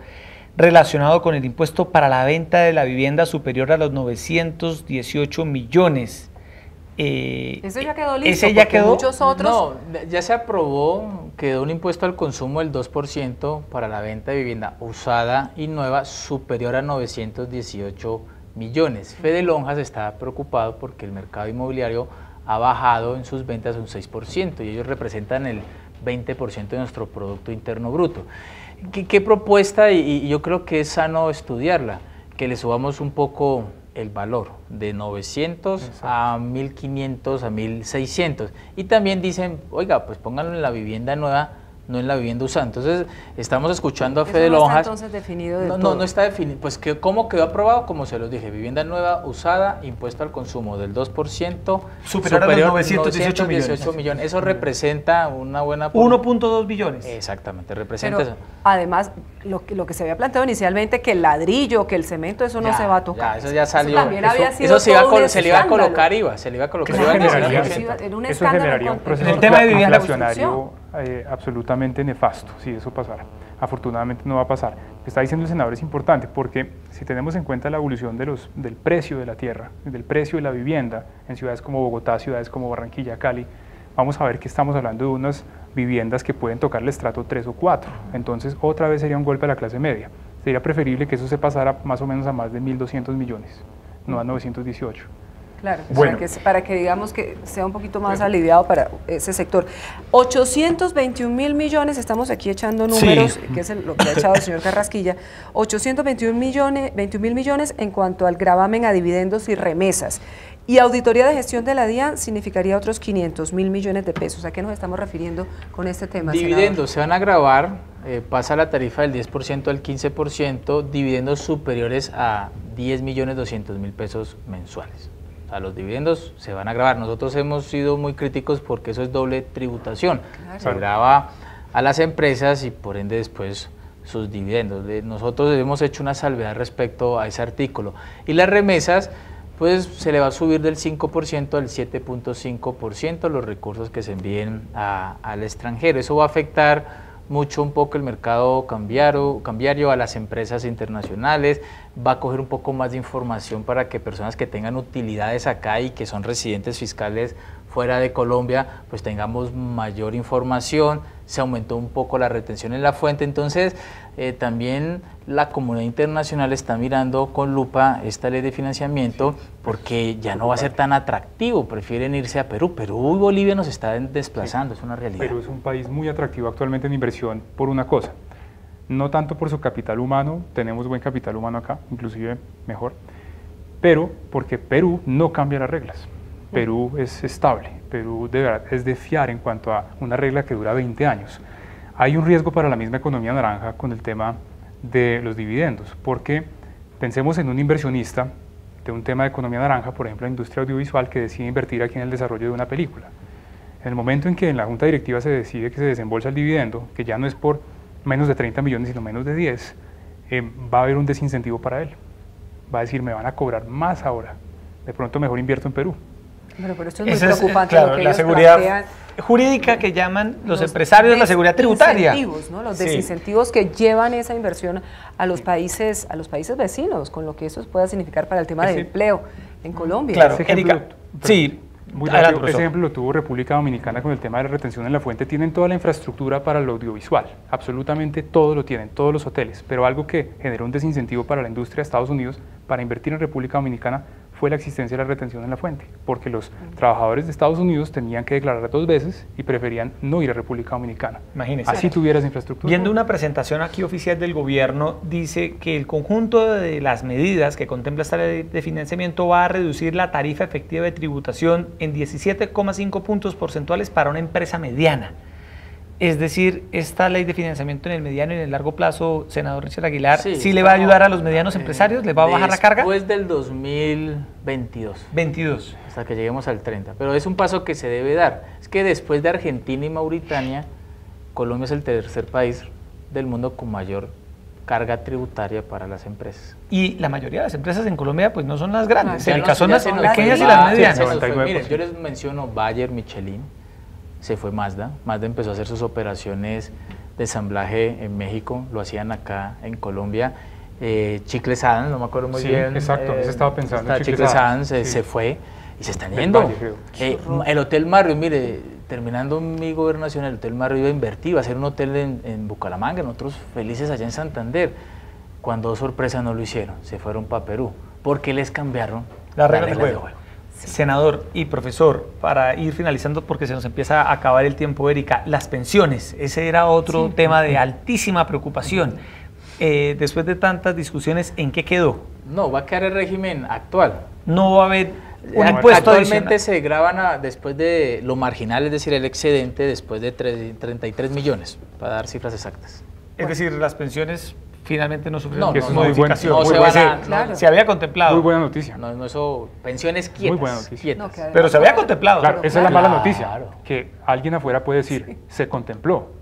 relacionado con el impuesto para la venta de la vivienda superior a los 918 millones. ¿Eso ya quedó listo? ¿Ese ya quedó? Muchos otros... No, ya se aprobó, quedó un impuesto al consumo del 2% para la venta de vivienda usada y nueva superior a 918 millones. Fede Lonjas está preocupado porque el mercado inmobiliario ha bajado en sus ventas un 6% y ellos representan el 20% de nuestro Producto Interno Bruto. ¿Qué propuesta? Y yo creo que es sano estudiarla, que le subamos un poco el valor de 900 Exacto. a 1.500 a 1.600 y también dicen, oiga, pues pónganlo en la vivienda nueva no en la vivienda usada. Entonces, estamos escuchando a Eso Fede no Lonjas. está entonces definido del No, todo. no está definido. Pues, ¿cómo quedó aprobado? Como se los dije, vivienda nueva, usada, impuesto al consumo del 2%, superior a los 918 millones. Eso representa una buena... 1.2 billones. Exactamente, representa Pero, eso. además, lo que se había planteado inicialmente, que el ladrillo, que el cemento, eso no se va a tocar. Eso ya salió. Eso también había sido se le iba a escándalo. colocar IVA, se le iba a colocar IVA. Eso generaría un proceso inflacionario absolutamente nefasto si eso pasara. Afortunadamente no va a pasar. Lo que está diciendo el senador es importante porque si tenemos en cuenta la evolución del precio de la tierra, del precio de la vivienda en ciudades como Bogotá, ciudades como Barranquilla, Cali, vamos a ver que estamos hablando de unas viviendas que pueden tocar el estrato 3 o 4. Entonces otra vez sería un golpe a la clase media. Sería preferible que eso se pasara más o menos a más de 1.200 millones, no a 918. Claro, bueno, para que digamos que sea un poquito más aliviado para ese sector. 821.000 millones, estamos aquí echando números, que es lo que ha echado el señor Carrasquilla, 821.000 millones en cuanto al gravamen a dividendos y remesas. Y auditoría de gestión de la DIAN significaría otros 500.000 millones de pesos. ¿A qué nos estamos refiriendo con este tema, dividendos senador? se van a gravar, pasa la tarifa del 10% al 15%, dividendos superiores a 10.200.000 pesos mensuales. O sea, los dividendos se van a grabar. Nosotros hemos sido muy críticos porque eso es doble tributación. Claro. Se grava a las empresas y por ende después sus dividendos. Nosotros hemos hecho una salvedad respecto a ese artículo. Y las remesas, pues se le va a subir del 5% al 7.5% los recursos que se envíen al extranjero. Eso va a afectar mucho un poco el mercado cambiario a las empresas internacionales, va a coger un poco más de información para que personas que tengan utilidades acá y que son residentes fiscales fuera de Colombia, pues tengamos mayor información. Se aumentó un poco la retención en la fuente, entonces también la comunidad internacional está mirando con lupa esta ley de financiamiento porque ya no va a ser tan atractivo, prefieren irse a Perú. Perú y Bolivia nos están desplazando, es una realidad. Perú es un país muy atractivo actualmente en inversión por una cosa, no tanto por su capital humano, tenemos buen capital humano acá, inclusive mejor, pero porque Perú no cambia las reglas. Perú es estable, Perú de verdad es de fiar en cuanto a una regla que dura 20 años. Hay un riesgo para la misma economía naranja con el tema de los dividendos, porque pensemos en un inversionista de un tema de economía naranja, por ejemplo la industria audiovisual, que decide invertir aquí en el desarrollo de una película. En el momento en que en la junta directiva se decide que se desembolsa el dividendo, que ya no es por menos de 30 millones sino menos de 10, va a haber un desincentivo para él. Va a decir, me van a cobrar más ahora, de pronto mejor invierto en Perú. Pero esto es muy preocupante. Claro, la seguridad jurídica que llaman los empresarios, la seguridad tributaria. ¿No? Los desincentivos que llevan esa inversión a los países vecinos, con lo que eso pueda significar para el tema del empleo en Colombia. Claro, Erika, sí. Ese ejemplo lo tuvo República Dominicana con el tema de la retención en la fuente. Tienen toda la infraestructura para lo audiovisual, absolutamente todo lo tienen, todos los hoteles, pero algo que generó un desincentivo para la industria de Estados Unidos para invertir en República Dominicana fue la existencia de la retención en la fuente, porque los trabajadores de Estados Unidos tenían que declarar 2 veces y preferían no ir a República Dominicana. Imagínese. Así tuvieras infraestructura. Viendo una presentación aquí oficial del gobierno, dice que el conjunto de las medidas que contempla esta ley de financiamiento va a reducir la tarifa efectiva de tributación en 17,5 puntos porcentuales para una empresa mediana. Es decir, esta ley de financiamiento en el mediano y en el largo plazo, senador Richard Aguilar, ¿sí le va a ayudar a los medianos empresarios? ¿Les va a bajar la carga? Después del 2022. Hasta que lleguemos al 30. Pero es un paso que se debe dar. Es que después de Argentina y Mauritania, Colombia es el tercer país del mundo con mayor carga tributaria para las empresas. Y la mayoría de las empresas en Colombia pues no son las grandes, son las pequeñas y las medianas. Miren, yo les menciono Bayer, Michelin. Se fue Mazda empezó a hacer sus operaciones de ensamblaje en México, lo hacían acá en Colombia. Chicles Adams, no me acuerdo muy bien. Exacto, eso estaba pensando. Chicles Adams se fue y se están yendo. El Hotel Marriott, mire, terminando mi gobernación, el Hotel Marriott iba a invertir, iba a hacer un hotel en Bucaramanga, nosotros felices allá en Santander. Cuando sorpresa no lo hicieron, se fueron para Perú, porque les cambiaron las reglas de juego. Senador y profesor, para ir finalizando porque se nos empieza a acabar el tiempo, Erika, las pensiones, ese era otro tema de altísima preocupación. Después de tantas discusiones, ¿en qué quedó? No, va a quedar el régimen actual. No va a haber Actualmente se graban después de lo marginal, es decir, el excedente, después de 33 millones, para dar cifras exactas. Es decir, las pensiones finalmente no sufrieron modificación. Se había contemplado. Muy buena noticia. No, eso, pensiones quietas. Muy buena noticia. No, pero se había contemplado. Claro, esa es la mala noticia, que alguien afuera puede decir, se contempló,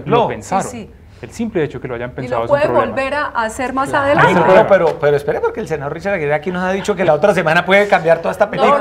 lo pensaron. Sí. El simple hecho que lo hayan pensado y lo puede volver a hacer más adelante. Pero espere, porque el senador Richard Aguirre aquí nos ha dicho que la otra semana puede cambiar toda esta película.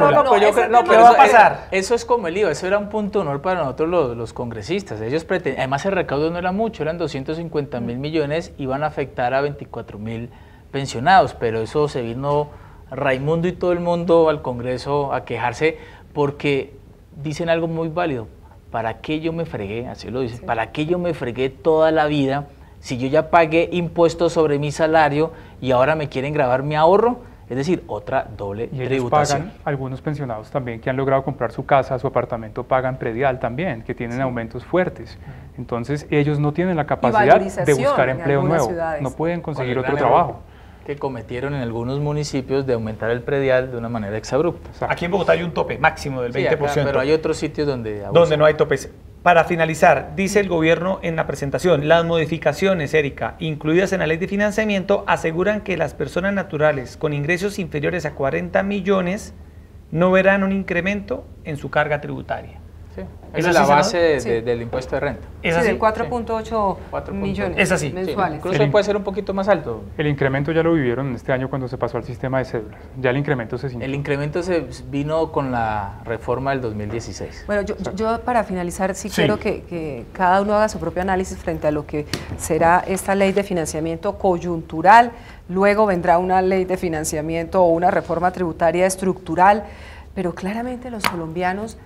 ¿Qué va a pasar? Eso es como el IVA, eso era un punto de honor para nosotros los congresistas. Ellos además el recaudo no era mucho, eran 250.000 millones, iban a afectar a 24.000 pensionados, pero eso se vino Raimundo y todo el mundo al Congreso a quejarse porque dicen algo muy válido. ¿Para qué yo me fregué? Así lo dicen. Sí. ¿Para qué yo me fregué toda la vida si yo ya pagué impuestos sobre mi salario y ahora me quieren grabar mi ahorro? Es decir, otra doble tributación. Pagan, algunos pensionados también que han logrado comprar su casa, su apartamento, pagan predial también, que tienen aumentos fuertes. Entonces ellos no tienen la capacidad de buscar empleo nuevo, no pueden conseguir otro trabajo. Que cometieron en algunos municipios de aumentar el predial de una manera exabrupta. Aquí en Bogotá hay un tope máximo del 20%. Acá, pero hay otros sitios donde no hay topes. Para finalizar, dice el gobierno en la presentación, las modificaciones, Erika, incluidas en la ley de financiamiento, aseguran que las personas naturales con ingresos inferiores a 40 millones no verán un incremento en su carga tributaria. Sí. Esa es la base del impuesto de renta. ¿Es así? Del 4.8 millones es así. mensuales. Sí. Incluso puede ser un poquito más alto. El incremento ya lo vivieron en este año cuando se pasó al sistema de cédulas. Ya el incremento se sintió. El incremento se vino con la reforma del 2016. Bueno, yo para finalizar quiero que cada uno haga su propio análisis frente a lo que será esta ley de financiamiento coyuntural. Luego vendrá una ley de financiamiento o una reforma tributaria estructural. Pero claramente los colombianos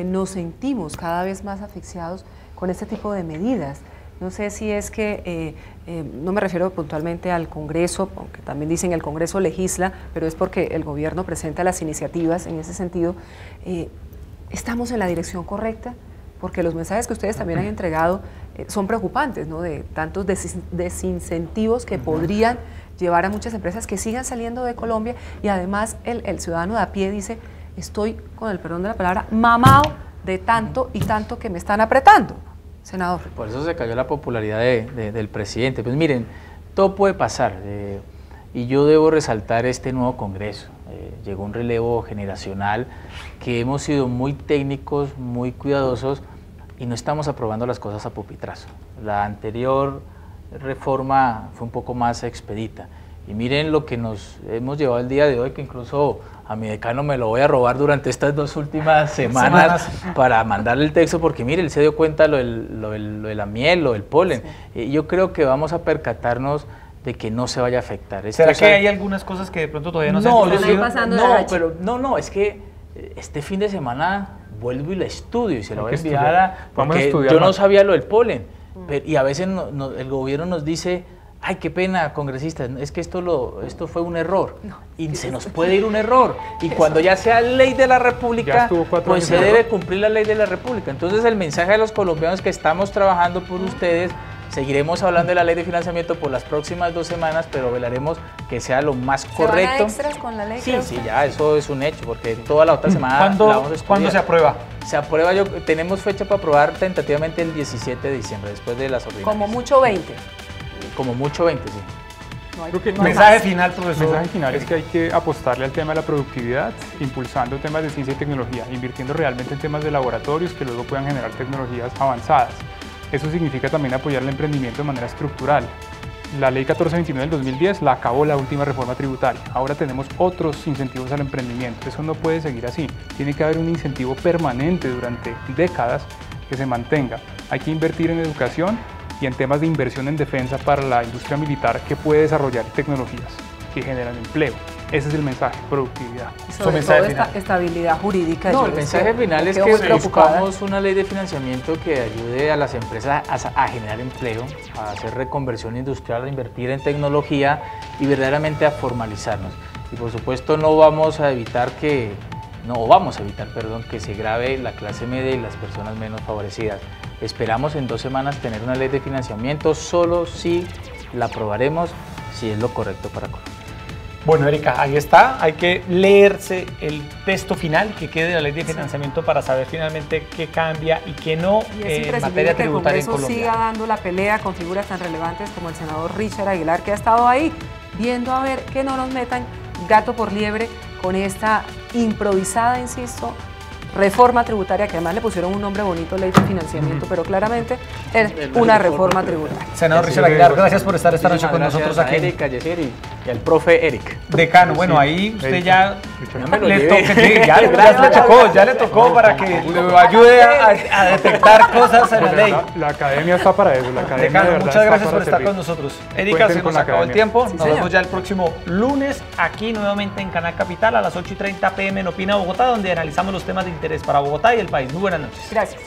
nos sentimos cada vez más asfixiados con este tipo de medidas. No sé si es que, no me refiero puntualmente al Congreso, aunque también dicen el Congreso legisla, pero es porque el gobierno presenta las iniciativas en ese sentido. ¿Estamos en la dirección correcta? Porque los mensajes que ustedes también han entregado son preocupantes, ¿no? De tantos desincentivos que podrían llevar a muchas empresas que sigan saliendo de Colombia y además el ciudadano de a pie dice, estoy, con el perdón de la palabra, mamado de tanto y tanto que me están apretando, senador. Por eso se cayó la popularidad del presidente. Pues miren, todo puede pasar y yo debo resaltar este nuevo Congreso. Llegó un relevo generacional que hemos sido muy técnicos, muy cuidadosos y no estamos aprobando las cosas a pupitrazo. La anterior reforma fue un poco más expedita y miren lo que nos hemos llevado el día de hoy, que incluso a mi decano me lo voy a robar durante estas 2 últimas semanas para mandarle el texto, porque mire, él se dio cuenta lo de la miel, lo del polen. Sí. Yo creo que vamos a percatarnos de que no se vaya a afectar. ¿Será que hay algunas cosas que de pronto todavía no se han conocido? No, es que este fin de semana vuelvo y la estudio y se la voy a enviar porque yo no sabía lo del polen. Y a veces el gobierno nos dice, ay, qué pena, congresistas, es que esto fue un error. Y se nos puede ir un error. Y cuando ya sea ley de la República, pues se debe cumplir la ley de la República. Entonces el mensaje a los colombianos que estamos trabajando por ustedes, seguiremos hablando de la ley de financiamiento por las próximas 2 semanas, pero velaremos que sea lo más correcto. ¿Se van a extras con la ley? Sí, ya, eso es un hecho, porque toda la otra semana la vamos a estudiar. ¿Cuándo se aprueba? Se aprueba, tenemos fecha para aprobar tentativamente el 17 de diciembre, después de las ordinarias. Como mucho 20. Como mucho 20, sí. Creo que mensaje final, profesor. El mensaje final es que hay que apostarle al tema de la productividad, impulsando temas de ciencia y tecnología, invirtiendo realmente en temas de laboratorios que luego puedan generar tecnologías avanzadas. Eso significa también apoyar el emprendimiento de manera estructural. La ley 1429 del 2010 la acabó la última reforma tributaria. Ahora tenemos otros incentivos al emprendimiento. Eso no puede seguir así. Tiene que haber un incentivo permanente durante décadas que se mantenga. Hay que invertir en educación y en temas de inversión en defensa para la industria militar que puede desarrollar tecnologías que generan empleo. Ese es el mensaje, productividad. Sobre todo esta estabilidad jurídica. No, el mensaje final es que buscamos una ley de financiamiento que ayude a las empresas a generar empleo, a hacer reconversión industrial, a invertir en tecnología y verdaderamente a formalizarnos. Y por supuesto vamos a evitar que se grave la clase media y las personas menos favorecidas. Esperamos en 2 semanas tener una ley de financiamiento, solo si la aprobaremos, si es lo correcto para Colombia. Bueno, Erika, ahí está. Hay que leerse el texto final que quede de la ley de financiamiento para saber finalmente qué cambia y qué no en materia tributaria en Colombia. Que el Congreso siga dando la pelea con figuras tan relevantes como el senador Richard Aguilar, que ha estado ahí viendo a ver que no nos metan gato por liebre con esta improvisada, insisto, reforma tributaria, que además le pusieron un nombre bonito, ley de financiamiento, pero claramente es una reforma tributaria. Senador Richard Aguilar, gracias por estar esta noche con nosotros aquí. A Erika, Yesir y al profe Eric. Decano, bueno, ahí usted ya le tocó para que le ayude a detectar cosas en la ley. La academia está para eso. Decano, muchas gracias por estar con nosotros. Erika, se nos acabó el tiempo. Nos vemos ya el próximo lunes aquí nuevamente en Canal Capital a las 8:30 p.m. en Opina Bogotá, donde analizamos los temas de interés para Bogotá y el país. Muy buenas noches. Gracias.